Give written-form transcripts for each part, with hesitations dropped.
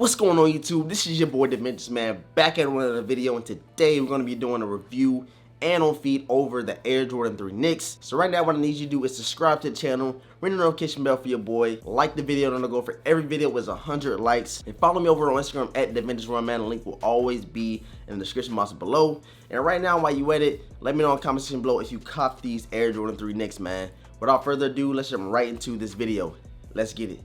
What's going on YouTube? This is your boy DeVintage, man, back at another video, and today we're going to be doing a review and on feed over the Air Jordan 3 Knicks. So right now what I need you to do is subscribe to the channel, ring the notification bell for your boy, like the video, and I'm going to go for every video with 100 likes, and follow me over on Instagram at DeVintage, man. The link will always be in the description box below. And right now while you at it, let me know in the comment section below if you cop these Air Jordan 3 Knicks, man. Without further ado, let's jump right into this video. Let's get it.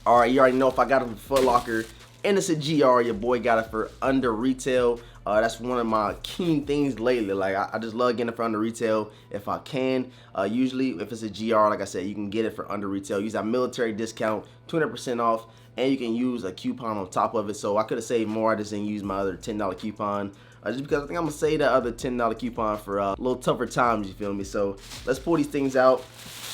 Alright, you already know if I got it from Foot Locker and it's a GR, your boy got it for under retail. That's one of my keen things lately. Like I just love getting it for under retail if I can. Usually if it's a GR, like I said, you can get it for under retail. Use that military discount, 200% off, and you can use a coupon on top of it. So I could have saved more. I just didn't use my other $10 coupon. Just because I think I'm gonna save that other $10 coupon for a little tougher times, you feel me? So let's pull these things out.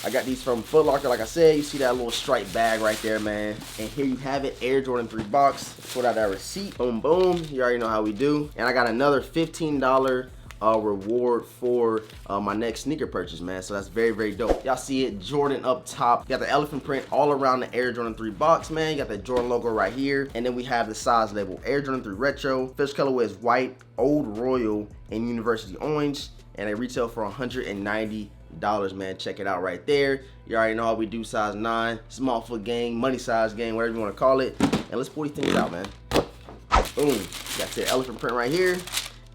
I got these from Foot Locker, like I said. You see that little striped bag right there, man. And here you have it, Air Jordan 3 box. Put out that receipt. Boom, boom. You already know how we do. And I got another $15 reward for my next sneaker purchase, man. So that's very, very dope. Y'all see it, Jordan up top. You got the elephant print all around the Air Jordan 3 box, man. You got the Jordan logo right here. And then we have the size label, Air Jordan 3 Retro. First colorway is white, old royal, and university orange. And they retail for $190, man. Check it out right there. You already know how we do, size 9, small foot gang, money size gang, whatever you want to call it. And let's pull these things out, man. Boom. Got the elephant print right here.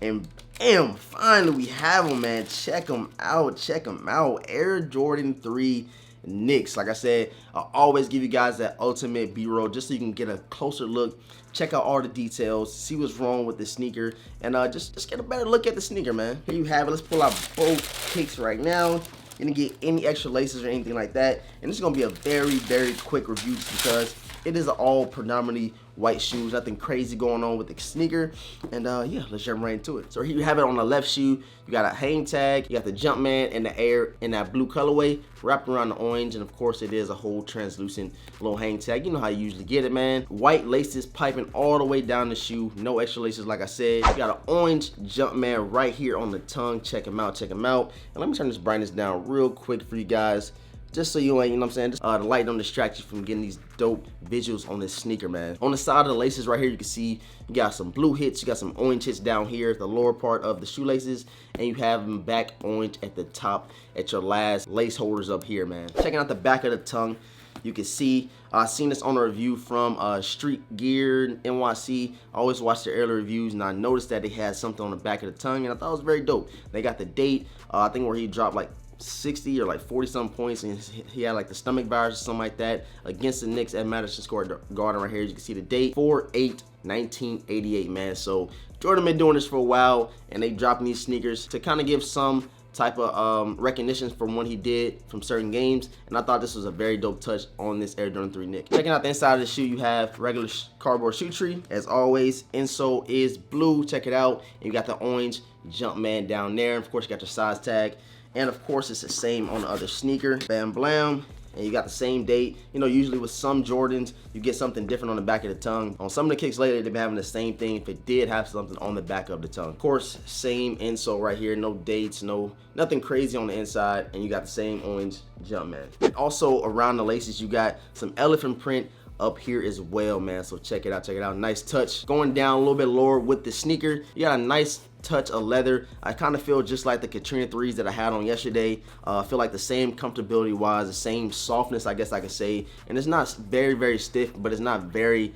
And bam, finally we have them, man. Check them out. Check them out. Air Jordan 3 Knicks. Like I said, I always give you guys that ultimate B-roll just so you can get a closer look, check out all the details, see what's wrong with the sneaker, and just get a better look at the sneaker, man. Here you have it. Let's pull out both kicks right now. You didn't get any extra laces or anything like that, and this is gonna be a very, very quick review just because it is all predominantly white shoes, nothing crazy going on with the sneaker. And yeah, let's jump right into it. So here you have it on the left shoe. You got a hang tag, you got the Jumpman in the Air in that blue colorway wrapped around the orange, and of course it is a whole translucent little hang tag. You know how you usually get it, man. White laces piping all the way down the shoe, no extra laces, like I said. You got an orange Jumpman right here on the tongue. Check them out, check them out. And let me turn this brightness down real quick for you guys, just so you ain't, you know what I'm saying, just, the light don't distract you from getting these dope visuals on this sneaker, man. On the side of the laces right here, you can see you got some blue hits, you got some orange hits down here at the lower part of the shoelaces, and you have them back orange at the top at your last lace holders up here, man. Checking out the back of the tongue, you can see, I seen this on a review from Street Gear NYC. I always watch their early reviews, and I noticed that they had something on the back of the tongue, and I thought it was very dope. They got the date, I think where he dropped like 60 or like 40 some points, and he had like the stomach virus or something like that against the Knicks at Madison Square Garden right here. You can see the date, 4/8/1988, man. So Jordan been doing this for a while, and they dropping these sneakers to kind of give some type of recognition from what he did from certain games, and I thought this was a very dope touch on this Air Jordan 3 Knicks. Checking out the inside of the shoe, you have regular cardboard shoe tree. As always, insole is blue. Check it out. And you got the orange Jumpman down there, and of course you got your size tag. And of course, it's the same on the other sneaker. Bam, blam. And you got the same date. You know, usually with some Jordans, you get something different on the back of the tongue. On some of the kicks lately, they've been having the same thing if it did have something on the back of the tongue. Of course, same insole right here. No dates, nothing crazy on the inside. And you got the same orange Jumpman. And also around the laces, you got some elephant print up here as well, man. So check it out, check it out. Nice touch. Going down a little bit lower with the sneaker, you got a nice touch of leather. I kind of feel just like the Katrina 3s that I had on yesterday. I feel like the same comfortability wise, the same softness, I guess I could say. And it's not very, very stiff, but it's not very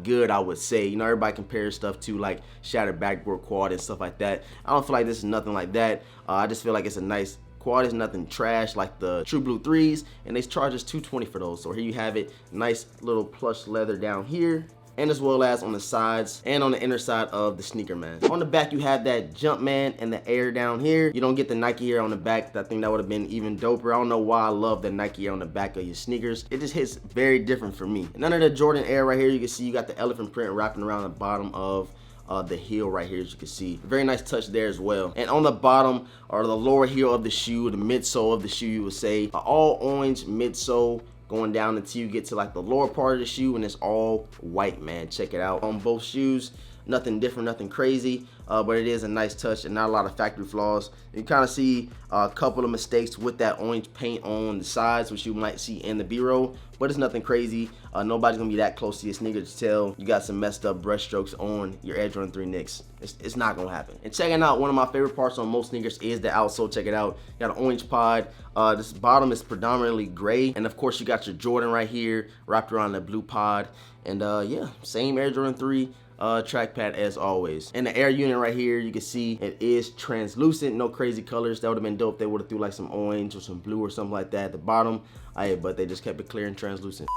good, I would say. You know, everybody compares stuff to like shattered backboard quad and stuff like that. I don't feel like this is nothing like that. I just feel like it's a nice quad. Is nothing trash like the True Blue 3s, and they charge us $220 for those. So here you have it, nice little plush leather down here, and as well as on the sides and on the inner side of the sneaker, man. On the back, you have that Jumpman and the Air down here. You don't get the Nike Air on the back. I think that would have been even doper. I don't know why I love the Nike Air on the back of your sneakers. It just hits very different for me. And under the Jordan Air right here, you can see you got the elephant print wrapping around the bottom of the heel right here, as you can see. Very nice touch there as well. And on the bottom, or the lower heel of the shoe, the midsole of the shoe, you would say, all orange midsole going down until you get to like the lower part of the shoe, and it's all white, man. Check it out on both shoes. Nothing different, nothing crazy, but it is a nice touch and not a lot of factory flaws. You kind of see a couple of mistakes with that orange paint on the sides, which you might see in the B-roll, but it's nothing crazy. Nobody's gonna be that close to your sneaker to tell you got some messed up brush strokes on your Air Jordan 3 Knicks. It's not gonna happen. And checking out, one of my favorite parts on most sneakers is the outsole. Check it out. You got an orange pod. This bottom is predominantly gray, and of course you got your Jordan right here wrapped around the blue pod. And yeah, same Air Jordan 3 track pad as always. And the air unit right here, you can see it is translucent, no crazy colors. That would have been dope if they would have threw like some orange or some blue or something like that at the bottom. But they just kept it clear and translucent.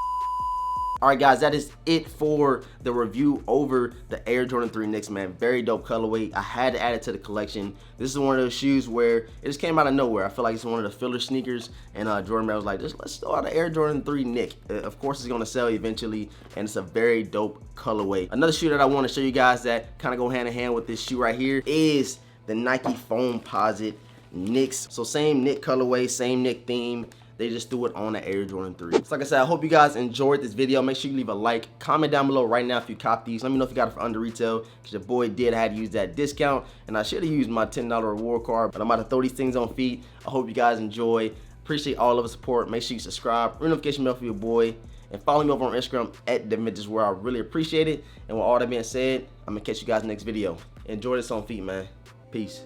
Alright guys, that is it for the review over the Air Jordan 3 Knicks, man. Very dope colorway. I had to add it to the collection. This is one of those shoes where it just came out of nowhere. I feel like it's one of the filler sneakers, and Jordan was like, let's throw out an Air Jordan 3 Knick. Of course it's going to sell eventually, and it's a very dope colorway. Another shoe that I want to show you guys that kind of go hand in hand with this shoe right here is the Nike Foamposite Knicks. So same Knick colorway, same Knick theme. They just threw it on the Air Jordan 3. So like I said, I hope you guys enjoyed this video. Make sure you leave a like, comment down below right now if you cop these. Let me know if you got it for under retail, because your boy did. I had to use that discount, and I should have used my $10 reward card, but I'm about to throw these things on feet. I hope you guys enjoy. Appreciate all of the support. Make sure you subscribe, ring notification bell for your boy, and follow me over on Instagram at DeVintage, where I really appreciate it. And with all that being said, I'm gonna catch you guys in the next video. Enjoy this on feet, man. Peace.